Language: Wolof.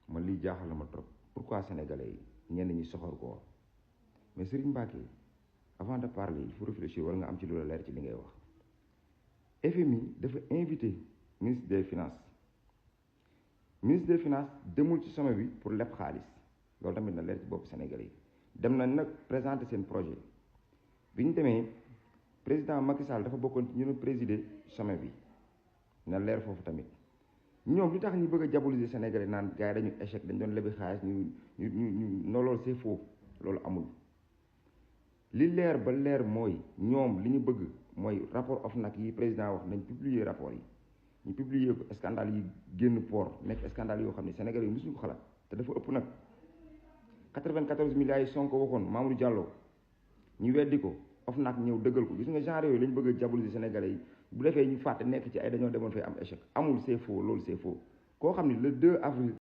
man lii jaaxal na ma trop pourquoi sénégalais yi ñenn ñi soxor ko mais Serigne Mbacké avant de parler il faut réfléchir wala nga am ci lu la leer ci li ngay wax. FMI dafa invité ministre des finances demul ci sommet bi pour leb xaalis loolu tamit na leer ci bopp sénégalais yi dem nañ nag présenter seen projet bi ñu demee président Macky Sall dafa bokkoon ci ñu présider sommet bi na leer foofu tamit. ñoom li tax ñu bëgg a diaboliser sénégalais naan gars yi dañu échec dañ doon lebi xaalis ñu non loolu c'est faux loolu amul li leer ba leer mooy ñoom li ñu bëgg mooy rapport OFNAC yi président wax nañ publier rapport yi ñu publier ko scandale yi génn port nekk scandale yoo xam ne sénégalais yi mosuñu ko xalaat te dafa ëpp nag 94 milliards yi Sonko waxoon Mamadou Diallo ñu weddi ko OFNAC ñëw dëggal ko gis nga genre yooyu lañ bëgg a diaboliser sénégalais yi bu defee ñu fàtte nekk ci ay dañoo demoon fay am échec amul c'est faux loolu c'est faux koo xam ne le 2 avril